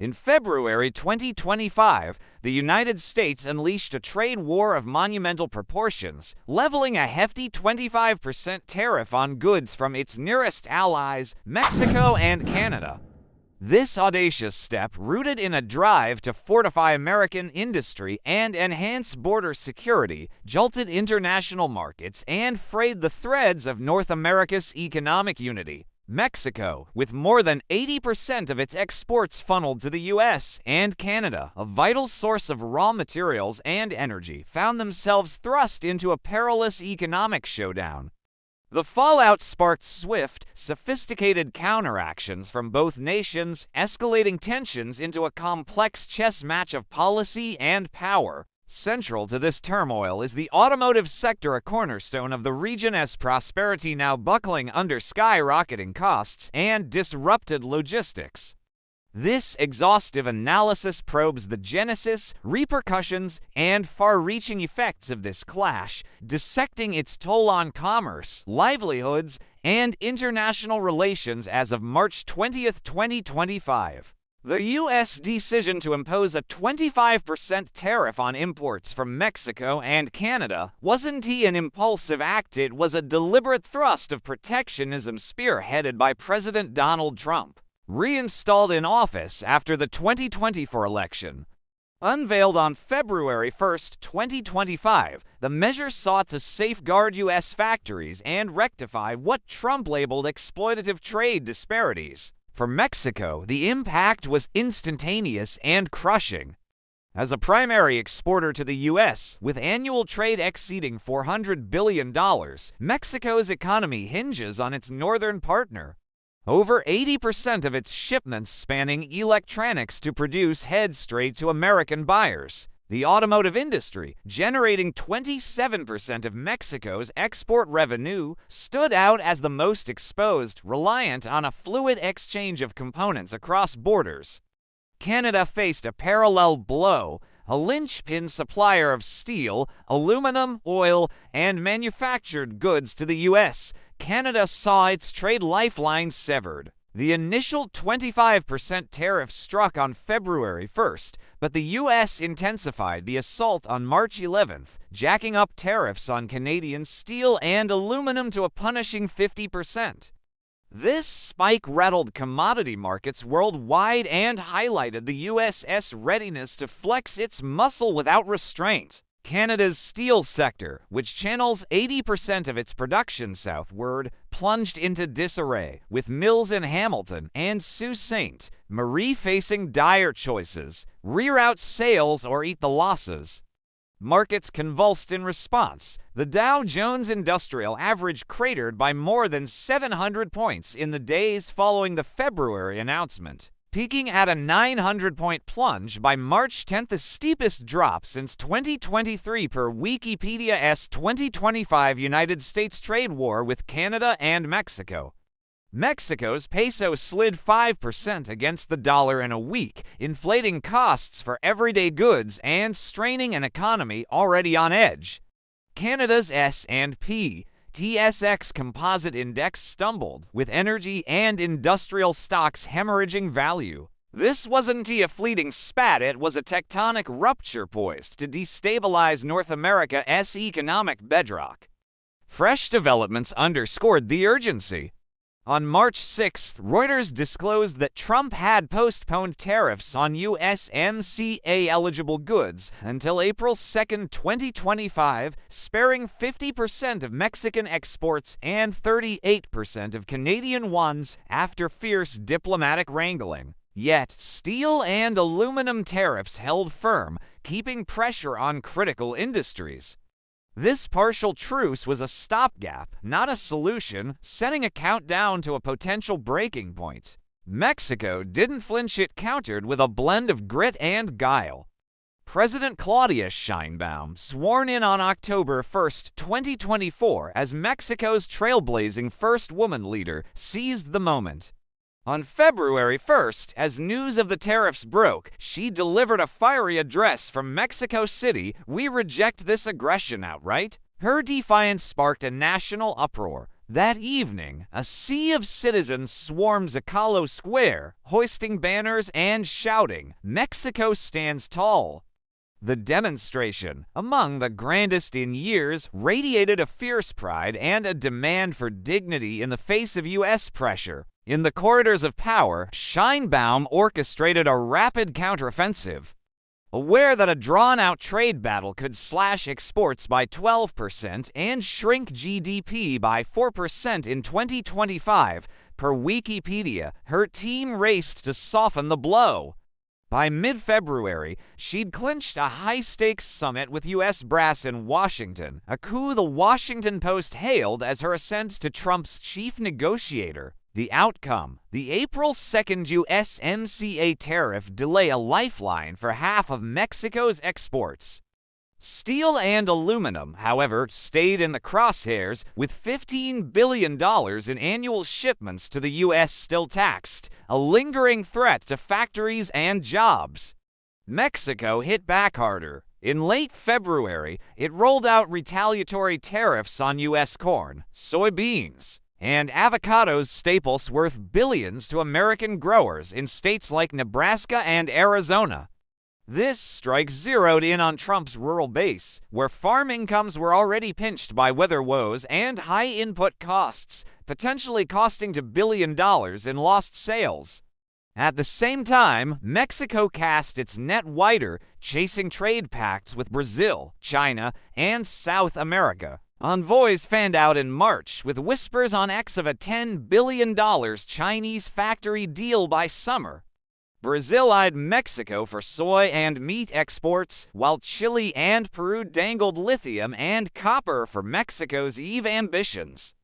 In February 2025, the United States unleashed a trade war of monumental proportions, leveling a hefty 25% tariff on goods from its nearest allies, Mexico and Canada. This audacious step, rooted in a drive to fortify American industry and enhance border security, jolted international markets and frayed the threads of North America's economic unity. Mexico, with more than 80% of its exports funneled to the U.S. and Canada, a vital source of raw materials and energy, found themselves thrust into a perilous economic showdown. The fallout sparked swift, sophisticated counteractions from both nations, escalating tensions into a complex chess match of policy and power. Central to this turmoil is the automotive sector, a cornerstone of the region, as prosperity now buckling under skyrocketing costs and disrupted logistics. This exhaustive analysis probes the genesis, repercussions, and far-reaching effects of this clash, dissecting its toll on commerce, livelihoods, and international relations as of March 20, 2025. The U.S. decision to impose a 25% tariff on imports from Mexico and Canada wasn't an impulsive act, it was a deliberate thrust of protectionism spearheaded by President Donald Trump, reinstalled in office after the 2024 election. Unveiled on February 1, 2025, the measure sought to safeguard U.S. factories and rectify what Trump labeled exploitative trade disparities. For Mexico, the impact was instantaneous and crushing. As a primary exporter to the U.S., with annual trade exceeding $400 billion, Mexico's economy hinges on its northern partner. Over 80% of its shipments spanning electronics to produce head straight to American buyers. The automotive industry, generating 27% of Mexico's export revenue, stood out as the most exposed, reliant on a fluid exchange of components across borders. Canada faced a parallel blow, a linchpin supplier of steel, aluminum, oil, and manufactured goods to the U.S. Canada saw its trade lifeline severed. The initial 25% tariff struck on February 1st, but the U.S. intensified the assault on March 11th, jacking up tariffs on Canadian steel and aluminum to a punishing 50%. This spike rattled commodity markets worldwide and highlighted the U.S.'s readiness to flex its muscle without restraint. Canada's steel sector, which channels 80% of its production southward, plunged into disarray, with mills in Hamilton and Sault Ste. Marie facing dire choices: reroute sales or eat the losses. Markets convulsed in response. The Dow Jones Industrial Average cratered by more than 700 points in the days following the February announcement, peaking at a 900-point plunge by March 10th, the steepest drop since 2023 per Wikipedia's 2025 United States trade war with Canada and Mexico. Mexico's peso slid 5% against the dollar in a week, inflating costs for everyday goods and straining an economy already on edge. Canada's S&P TSX Composite Index stumbled, with energy and industrial stocks hemorrhaging value. This wasn't a fleeting spat, it was a tectonic rupture poised to destabilize North America's economic bedrock. Fresh developments underscored the urgency. On March 6th, Reuters disclosed that Trump had postponed tariffs on USMCA-eligible goods until April 2, 2025, sparing 50% of Mexican exports and 38% of Canadian ones after fierce diplomatic wrangling. Yet, steel and aluminum tariffs held firm, keeping pressure on critical industries. This partial truce was a stopgap, not a solution, setting a countdown to a potential breaking point. Mexico didn't flinch, it countered with a blend of grit and guile. President Claudia Sheinbaum, sworn in on October 1, 2024, as Mexico's trailblazing first woman leader, seized the moment. On February 1st, as news of the tariffs broke, she delivered a fiery address from Mexico City: "We reject this aggression outright." Her defiance sparked a national uproar. That evening, a sea of citizens swarmed Zocalo Square, hoisting banners and shouting, "Mexico stands tall." The demonstration, among the grandest in years, radiated a fierce pride and a demand for dignity in the face of U.S. pressure. In the corridors of power, Sheinbaum orchestrated a rapid counteroffensive. Aware that a drawn-out trade battle could slash exports by 12% and shrink GDP by 4% in 2025, per Wikipedia, her team raced to soften the blow. By mid-February, she'd clinched a high-stakes summit with U.S. brass in Washington, a coup the Washington Post hailed as her ascent to Trump's chief negotiator. The outcome: the April 2nd USMCA tariff delay, a lifeline for half of Mexico's exports. Steel and aluminum, however, stayed in the crosshairs, with $15 billion in annual shipments to the U.S. still taxed, a lingering threat to factories and jobs. Mexico hit back harder. In late February, it rolled out retaliatory tariffs on U.S. corn, soybeans, and avocados, staples worth billions to American growers in states like Nebraska and Arizona. This strike zeroed in on Trump's rural base, where farm incomes were already pinched by weather woes and high input costs, potentially costing $1 billion in lost sales. At the same time, Mexico cast its net wider, chasing trade pacts with Brazil, China, and South America. Envoys fanned out in March, with whispers on X of a $10 billion Chinese factory deal by summer. Brazil eyed Mexico for soy and meat exports, while Chile and Peru dangled lithium and copper for Mexico's EV ambitions.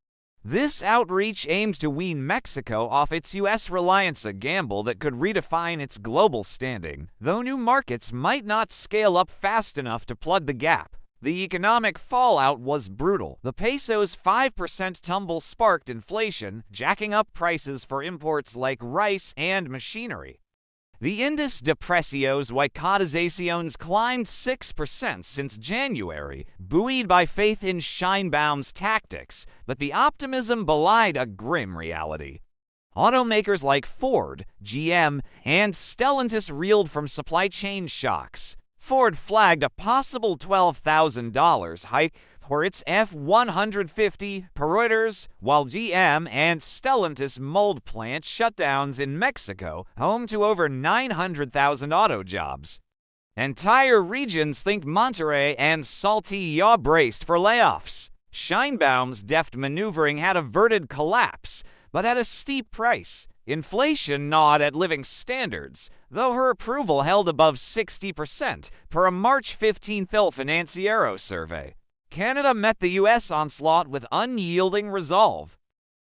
This outreach aimed to wean Mexico off its U.S. reliance, a gamble that could redefine its global standing, though new markets might not scale up fast enough to plug the gap. The economic fallout was brutal. The peso's 5% tumble sparked inflation, jacking up prices for imports like rice and machinery. The Indus de Precios y Cotizaciones climbed 6% since January, buoyed by faith in Sheinbaum's tactics, but the optimism belied a grim reality. Automakers like Ford, GM, and Stellantis reeled from supply chain shocks. Ford flagged a possible $12,000 hike for its F-150 per Reuters, while GM and Stellantis mold plant shutdowns in Mexico, home to over 900,000 auto jobs. Entire regions think Monterrey and Saltillo braced for layoffs. Sheinbaum's deft maneuvering had averted collapse, but at a steep price. Inflation gnawed at living standards, though her approval held above 60% per a March 15th El Financiero survey. Canada met the U.S. onslaught with unyielding resolve.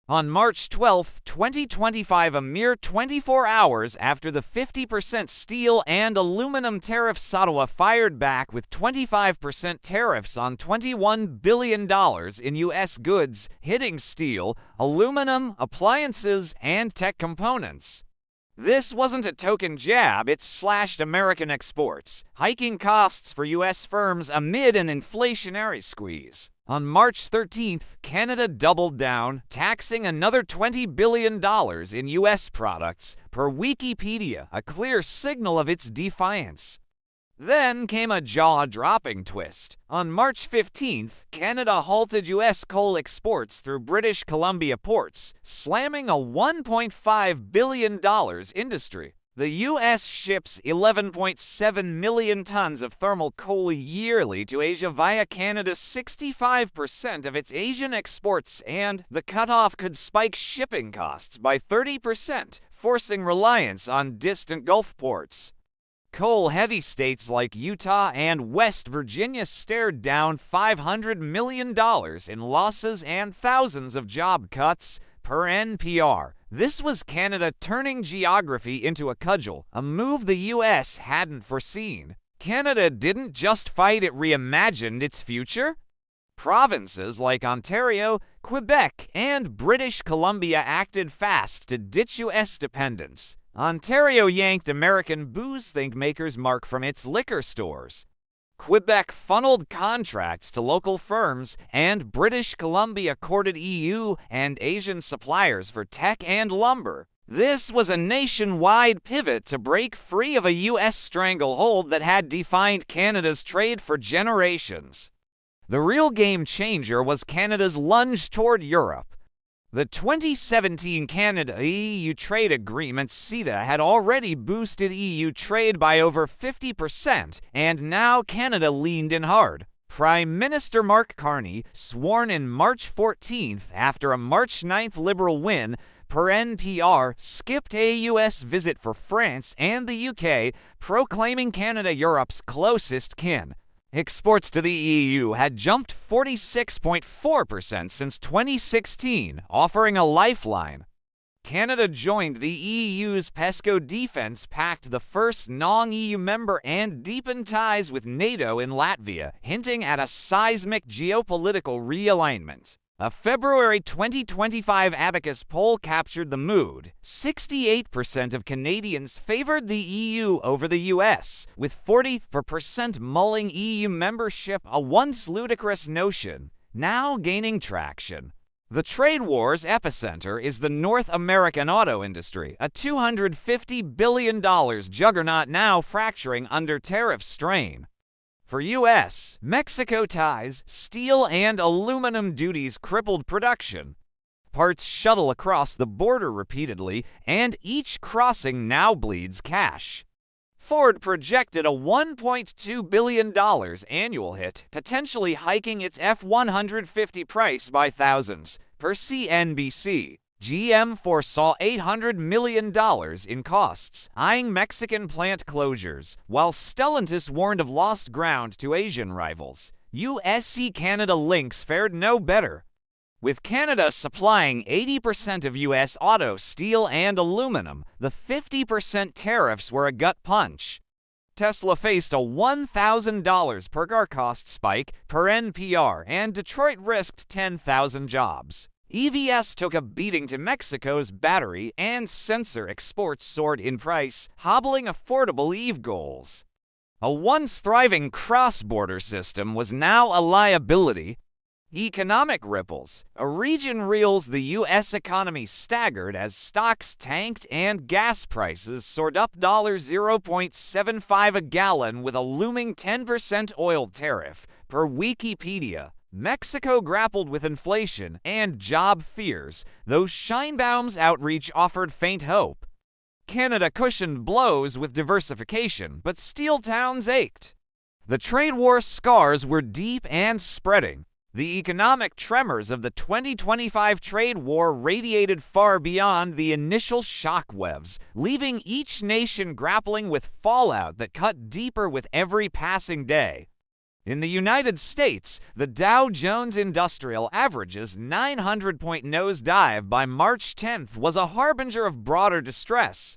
On March 12, 2025, a mere 24 hours after the 50% steel and aluminum tariffs, Ottawa fired back with 25% tariffs on $21 billion in U.S. goods, hitting steel, aluminum, appliances, and tech components. This wasn't a token jab, it slashed American exports, hiking costs for U.S. firms amid an inflationary squeeze. On March 13th, Canada doubled down, taxing another $20 billion in U.S. products, per Wikipedia, a clear signal of its defiance. Then came a jaw-dropping twist. On March 15th, Canada halted U.S. coal exports through British Columbia ports, slamming a $1.5 billion industry. The U.S. ships 11.7 million tons of thermal coal yearly to Asia via Canada's 65% of its Asian exports, and the cutoff could spike shipping costs by 30%, forcing reliance on distant Gulf ports. Coal-heavy states like Utah and West Virginia stared down $500 million in losses and thousands of job cuts, per NPR. This was Canada turning geography into a cudgel, a move the U.S. hadn't foreseen. Canada didn't just fight, it reimagined its future. Provinces like Ontario, Quebec, and British Columbia acted fast to ditch U.S. dependence. Ontario yanked American booze think makers' mark from its liquor stores. Quebec funneled contracts to local firms, and British Columbia courted EU and Asian suppliers for tech and lumber. This was a nationwide pivot to break free of a U.S. stranglehold that had defined Canada's trade for generations. The real game changer was Canada's lunge toward Europe. The 2017 Canada-EU trade agreement CETA had already boosted EU trade by over 50%, and now Canada leaned in hard. Prime Minister Mark Carney, sworn in March 14th after a March 9th Liberal win, per NPR, skipped a U.S. visit for France and the UK, proclaiming Canada Europe's closest kin. Exports to the EU had jumped 46.4% since 2016, offering a lifeline. Canada joined the EU's PESCO Defence Pact, the first non-EU member, and deepened ties with NATO in Latvia, hinting at a seismic geopolitical realignment. A February 2025 Abacus poll captured the mood. 68% of Canadians favored the EU over the US, with 40% mulling EU membership, a once ludicrous notion, now gaining traction. The trade war's epicenter is the North American auto industry, a $250 billion juggernaut now fracturing under tariff strain. For U.S., Mexico ties, steel and aluminum duties crippled production. Parts shuttle across the border repeatedly, and each crossing now bleeds cash. Ford projected a $1.2 billion annual hit, potentially hiking its F-150 price by thousands, per CNBC. GM foresaw $800 million in costs, eyeing Mexican plant closures, while Stellantis warned of lost ground to Asian rivals. U.S.-Canada links fared no better. With Canada supplying 80% of U.S. auto, steel, and aluminum, the 50% tariffs were a gut punch. Tesla faced a $1,000 per car cost spike, per NPR, and Detroit risked 10,000 jobs. EVs took a beating to Mexico's battery and sensor exports soared in price, hobbling affordable EV goals. A once thriving cross-border system was now a liability. Economic ripples. A region reels the U.S. economy staggered as stocks tanked and gas prices soared up $0.75 a gallon with a looming 10% oil tariff, per Wikipedia. Mexico grappled with inflation and job fears, though Scheinbaum's outreach offered faint hope. Canada cushioned blows with diversification, but steel towns ached. The trade war scars were deep and spreading. The economic tremors of the 2025 trade war radiated far beyond the initial shockwaves, leaving each nation grappling with fallout that cut deeper with every passing day. In the United States, the Dow Jones Industrial Average's 900-point nosedive by March 10th was a harbinger of broader distress.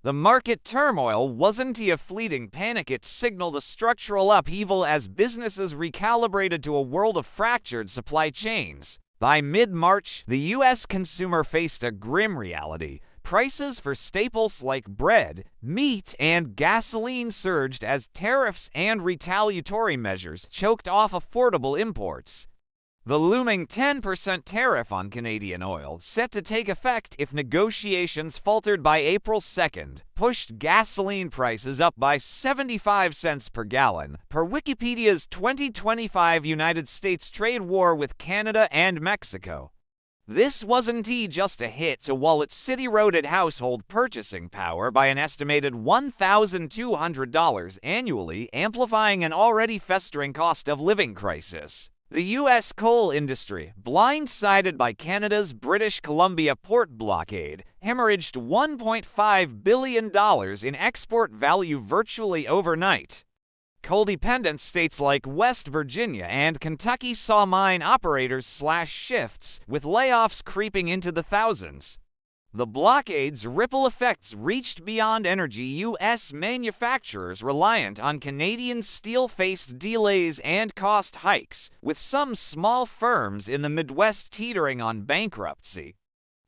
The market turmoil wasn't a fleeting panic, it signaled a structural upheaval as businesses recalibrated to a world of fractured supply chains. By mid-March, the U.S. consumer faced a grim reality. Prices for staples like bread, meat, and gasoline surged as tariffs and retaliatory measures choked off affordable imports. The looming 10% tariff on Canadian oil, set to take effect if negotiations faltered by April 2nd, pushed gasoline prices up by 75 cents per gallon, per Wikipedia's 2025 United States trade war with Canada and Mexico. This wasn't just a hit to wallets, city-eroded household purchasing power by an estimated $1,200 annually, amplifying an already festering cost of living crisis. The U.S. coal industry, blindsided by Canada's British Columbia port blockade, hemorrhaged $1.5 billion in export value virtually overnight. Coal-dependent states like West Virginia and Kentucky saw mine operators slash shifts, with layoffs creeping into the thousands. The blockade's ripple effects reached beyond energy. U.S. manufacturers reliant on Canadian steel faced delays and cost hikes, with some small firms in the Midwest teetering on bankruptcy.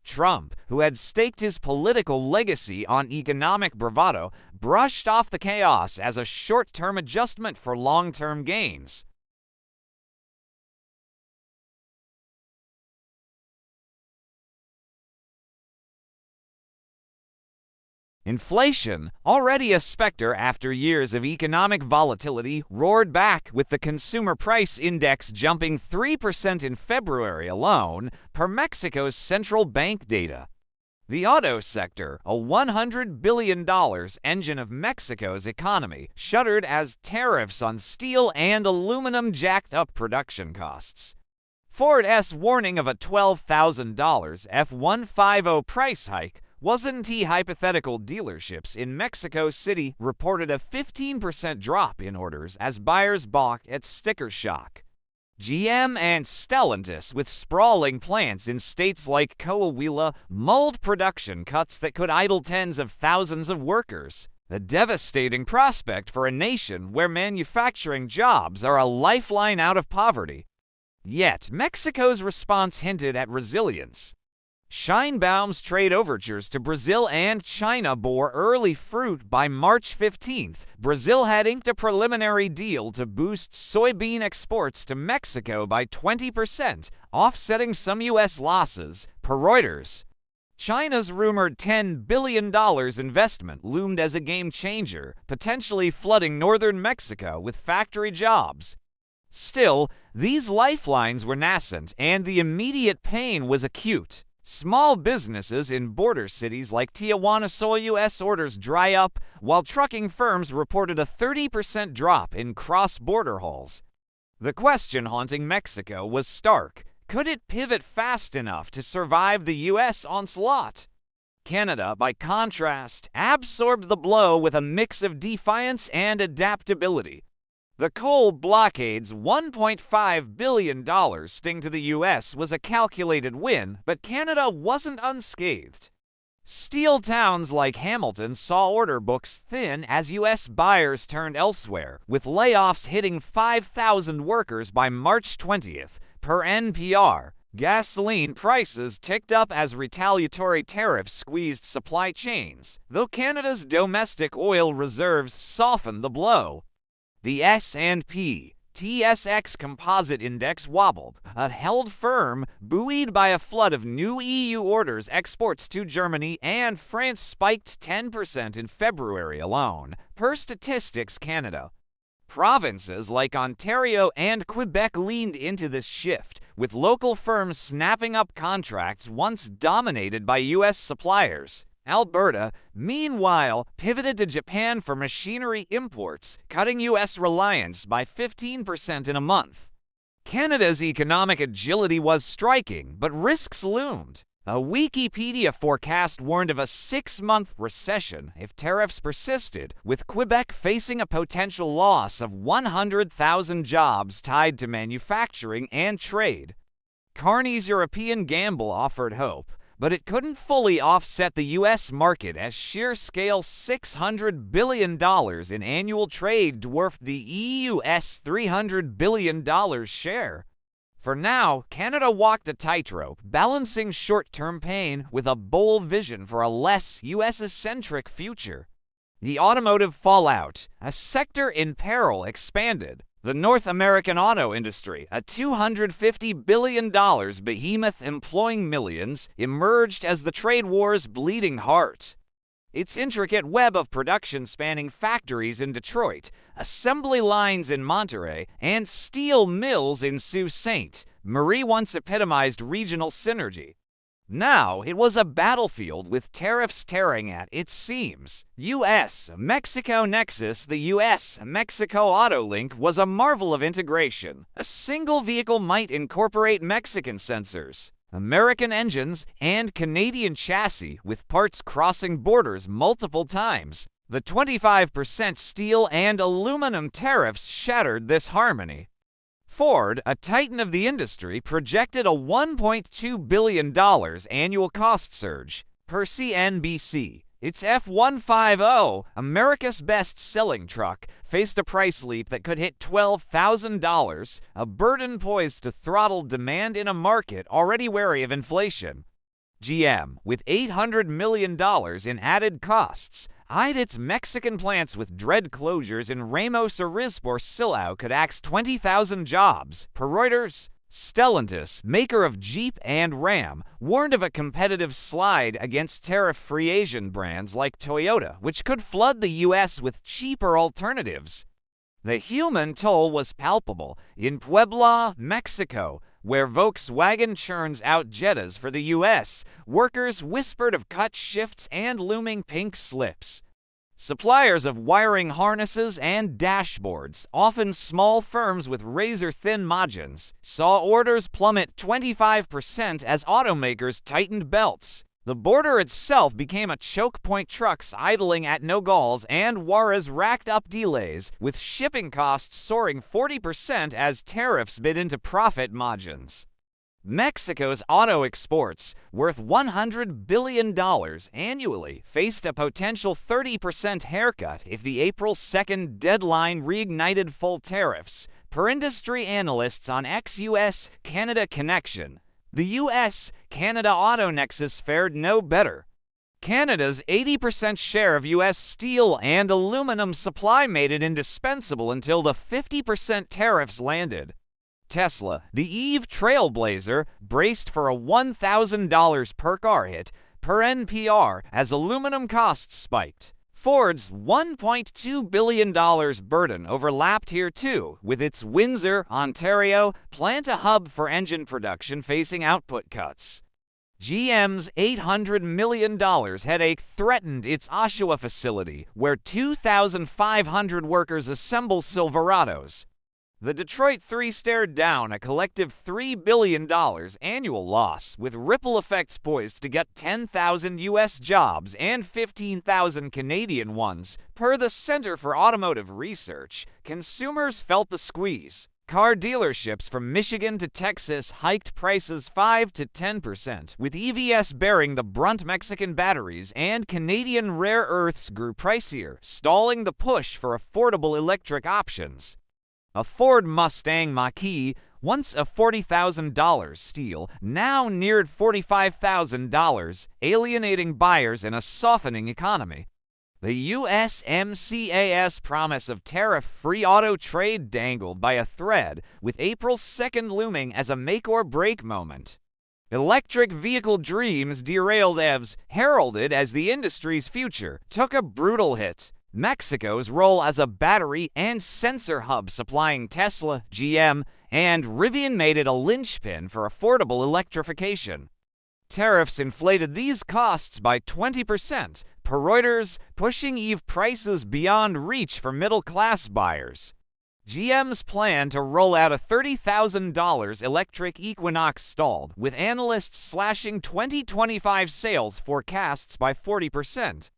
Trump, who had staked his political legacy on economic bravado, brushed off the chaos as a short-term adjustment for long-term gains. Inflation, already a specter after years of economic volatility, roared back with the Consumer Price Index jumping 3% in February alone, per Mexico's central bank data. The auto sector, a $100 billion engine of Mexico's economy, shuddered as tariffs on steel and aluminum jacked up production costs. Ford's warning of a $12,000 F-150 price hike wasn't hypothetical. Dealerships in Mexico City reported a 15% drop in orders as buyers balked at sticker shock. GM and Stellantis, with sprawling plants in states like Coahuila, mulled production cuts that could idle tens of thousands of workers. A devastating prospect for a nation where manufacturing jobs are a lifeline out of poverty. Yet, Mexico's response hinted at resilience. Scheinbaum's trade overtures to Brazil and China bore early fruit. By March 15th, Brazil had inked a preliminary deal to boost soybean exports to Mexico by 20%, offsetting some U.S. losses, per Reuters. China's rumored $10 billion investment loomed as a game-changer, potentially flooding northern Mexico with factory jobs. Still, these lifelines were nascent, and the immediate pain was acute. Small businesses in border cities like Tijuana saw U.S. orders dry up, while trucking firms reported a 30% drop in cross-border hauls. The question haunting Mexico was stark. Could it pivot fast enough to survive the U.S. onslaught? Canada, by contrast, absorbed the blow with a mix of defiance and adaptability. The coal blockade's $1.5 billion sting to the U.S. was a calculated win, but Canada wasn't unscathed. Steel towns like Hamilton saw order books thin as U.S. buyers turned elsewhere, with layoffs hitting 5,000 workers by March 20th, per NPR. Gasoline prices ticked up as retaliatory tariffs squeezed supply chains, though Canada's domestic oil reserves softened the blow. The S&P TSX Composite Index wobbled, but held firm, buoyed by a flood of new EU orders. Exports to Germany and France spiked 10% in February alone, per Statistics Canada. Provinces like Ontario and Quebec leaned into this shift, with local firms snapping up contracts once dominated by U.S. suppliers. Alberta, meanwhile, pivoted to Japan for machinery imports, cutting U.S. reliance by 15% in a month. Canada's economic agility was striking, but risks loomed. A Wikipedia forecast warned of a 6-month recession if tariffs persisted, with Quebec facing a potential loss of 100,000 jobs tied to manufacturing and trade. Carney's European gamble offered hope, but it couldn't fully offset the U.S. market as sheer-scale $600 billion in annual trade dwarfed the EU's $300 billion share. For now, Canada walked a tightrope, balancing short-term pain with a bold vision for a less U.S.-centric future. The automotive fallout, a sector in peril, expanded. The North American auto industry, a $250 billion behemoth employing millions, emerged as the trade war's bleeding heart. Its intricate web of production spanning factories in Detroit, assembly lines in Monterrey, and steel mills in Sault Ste. Marie once epitomized regional synergy. Now it was a battlefield with tariffs tearing at its seams. U.S.-Mexico Nexus, the U.S.-Mexico Auto Link, was a marvel of integration. A single vehicle might incorporate Mexican sensors, American engines, and Canadian chassis, with parts crossing borders multiple times. The 25% steel and aluminum tariffs shattered this harmony. Ford, a titan of the industry, projected a $1.2 billion annual cost surge. Per CNBC, its F-150, America's best-selling truck, faced a price leap that could hit $12,000, a burden poised to throttle demand in a market already wary of inflation. GM, with $800 million in added costs, eyed its Mexican plants with dread closures in Ramos Arizpe or Silao could axe 20,000 jobs, per Reuters. Stellantis, maker of Jeep and Ram, warned of a competitive slide against tariff-free Asian brands like Toyota, which could flood the U.S. with cheaper alternatives. The human toll was palpable in Puebla, Mexico, where Volkswagen churns out Jettas for the U.S. Workers whispered of cut shifts and looming pink slips. Suppliers of wiring harnesses and dashboards, often small firms with razor-thin margins, saw orders plummet 25% as automakers tightened belts. The border itself became a choke point, trucks idling at Nogales and Juarez racked up delays, with shipping costs soaring 40% as tariffs bit into profit margins. Mexico's auto exports, worth $100 billion annually, faced a potential 30% haircut if the April 2nd deadline reignited full tariffs, per industry analysts on ex-US Canada Connection. The US-Canada auto nexus fared no better. Canada's 80% share of U.S. steel and aluminum supply made it indispensable until the 50% tariffs landed. Tesla, the EV trailblazer, braced for a $1,000 per car hit, per NPR, as aluminum costs spiked. Ford's $1.2 billion burden overlapped here too, with its Windsor, Ontario, plant a hub for engine production facing output cuts. GM's $800 million headache threatened its Oshawa facility, where 2,500 workers assemble Silverados. The Detroit Three stared down a collective $3 billion annual loss, with ripple effects poised to gut 10,000 U.S. jobs and 15,000 Canadian ones. Per the Center for Automotive Research, consumers felt the squeeze. Car dealerships from Michigan to Texas hiked prices 5 to 10%, with EVs bearing the brunt. Mexican batteries and Canadian rare earths grew pricier, stalling the push for affordable electric options. A Ford Mustang Mach-E, once a $40,000 steal, now neared $45,000, alienating buyers in a softening economy. The USMCA's promise of tariff-free auto trade dangled by a thread, with April 2nd looming as a make-or-break moment. Electric vehicle dreams derailed EVs, heralded as the industry's future, took a brutal hit. Mexico's role as a battery and sensor hub supplying Tesla, GM, and Rivian made it a linchpin for affordable electrification. Tariffs inflated these costs by 20%, per Reuters, pushing EV prices beyond reach for middle-class buyers. GM's plan to roll out a $30,000 electric Equinox stalled, with analysts slashing 2025 sales forecasts by 40%.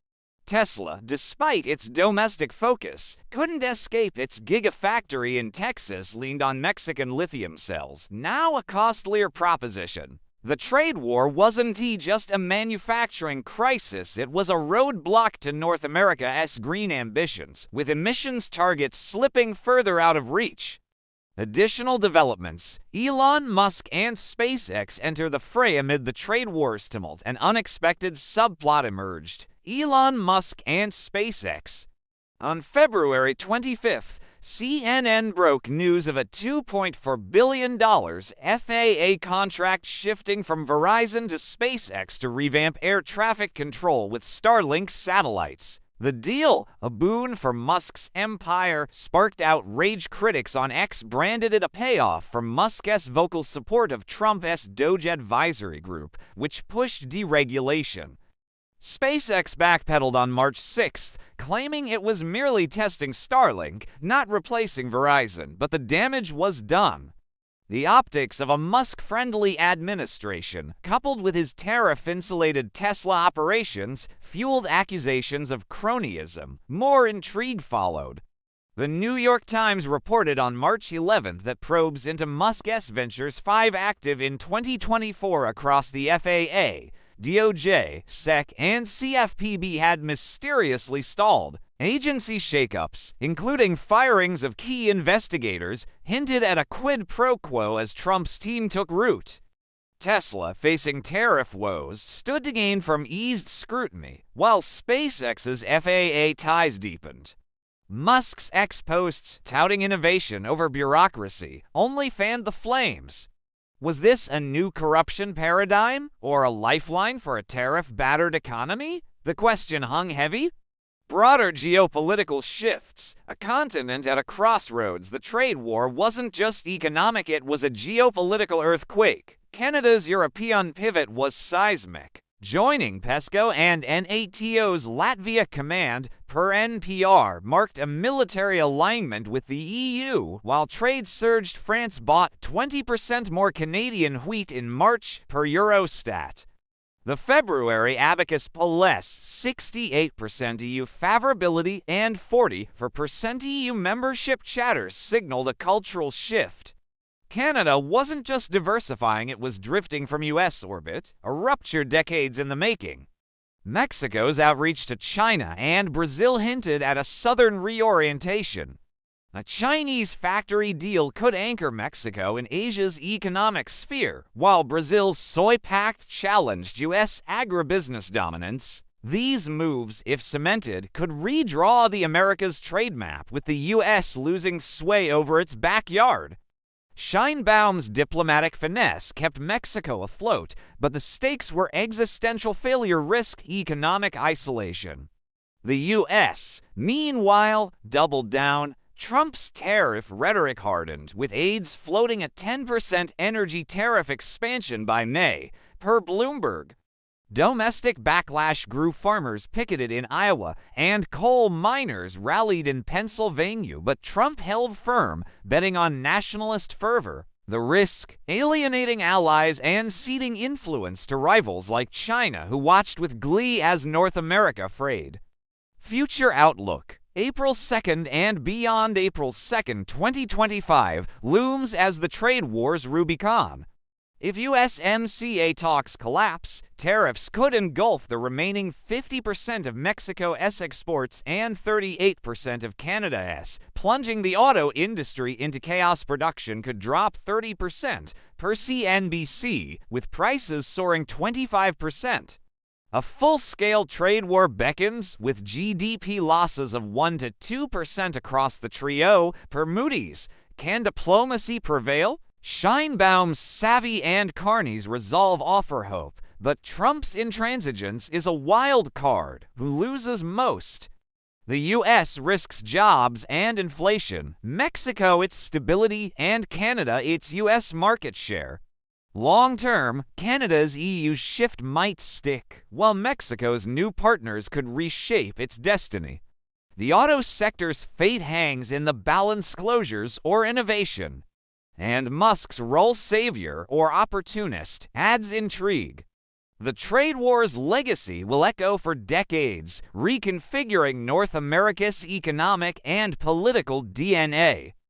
Tesla, despite its domestic focus, couldn't escape its gigafactory in Texas leaned on Mexican lithium cells, now a costlier proposition. The trade war wasn't just a manufacturing crisis, it was a roadblock to North America's green ambitions, with emissions targets slipping further out of reach. Additional developments: Elon Musk and SpaceX enter the fray amid the trade war's tumult. An unexpected subplot emerged. Elon Musk and SpaceX. On February 25th, CNN broke news of a $2.4 billion FAA contract shifting from Verizon to SpaceX to revamp air traffic control with Starlink satellites. The deal, a boon for Musk's empire, sparked outrage. Critics on X branded it a payoff for Musk's vocal support of Trump's Doge advisory group, which pushed deregulation. SpaceX backpedaled on March 6th, claiming it was merely testing Starlink, not replacing Verizon, but the damage was done. The optics of a Musk-friendly administration, coupled with his tariff-insulated Tesla operations, fueled accusations of cronyism. More intrigue followed. The New York Times reported on March 11th that probes into Musk's ventures, 5 active in 2024 across the FAA, DOJ, SEC, and CFPB, had mysteriously stalled. Agency shakeups, including firings of key investigators, hinted at a quid pro quo as Trump's team took root. Tesla, facing tariff woes, stood to gain from eased scrutiny, while SpaceX's FAA ties deepened. Musk's ex-posts touting innovation over bureaucracy only fanned the flames. Was this a new corruption paradigm, or a lifeline for a tariff-battered economy? The question hung heavy. Broader geopolitical shifts, a continent at a crossroads. The trade war wasn't just economic, it was a geopolitical earthquake. Canada's European pivot was seismic. Joining PESCO and NATO's Latvia command, per NPR, marked a military alignment with the EU, while trade surged. France bought 20% more Canadian wheat in March, per Eurostat. The February abacus polls 68% EU favorability and 40% EU membership chatters signaled a cultural shift. Canada wasn't just diversifying, it was drifting from U.S. orbit, a rupture decades in the making. Mexico's outreach to China and Brazil hinted at a southern reorientation. A Chinese factory deal could anchor Mexico in Asia's economic sphere, while Brazil's soy pact challenged U.S. agribusiness dominance. These moves, if cemented, could redraw the Americas trade map, with the U.S. losing sway over its backyard. Scheinbaum's diplomatic finesse kept Mexico afloat, but the stakes were existential. Failure risked economic isolation. The U.S., meanwhile, doubled down. Trump's tariff rhetoric hardened, with aides floating a 10% energy tariff expansion by May, per Bloomberg. Domestic backlash grew. Farmers picketed in Iowa, and coal miners rallied in Pennsylvania, but Trump held firm, betting on nationalist fervor. The risk: alienating allies and ceding influence to rivals like China, who watched with glee as North America frayed. Future outlook: April 2nd and beyond. April 2nd, 2025, looms as the trade war's Rubicon. If USMCA talks collapse, tariffs could engulf the remaining 50% of Mexico's exports and 38% of Canada's, plunging the auto industry into chaos. Production could drop 30%, per CNBC, with prices soaring 25%. A full-scale trade war beckons, with GDP losses of 1 to 2% across the trio, per Moody's. Can diplomacy prevail? Scheinbaum's savvy and Carney's resolve offer hope, but Trump's intransigence is a wild card. Who loses most? The U.S. risks jobs and inflation, Mexico its stability, and Canada its U.S. market share. Long-term, Canada's EU shift might stick, while Mexico's new partners could reshape its destiny. The auto sector's fate hangs in the balance: closures or innovation. And Musk's role: savior or opportunist, adds intrigue. The trade war's legacy will echo for decades, reconfiguring North America's economic and political DNA.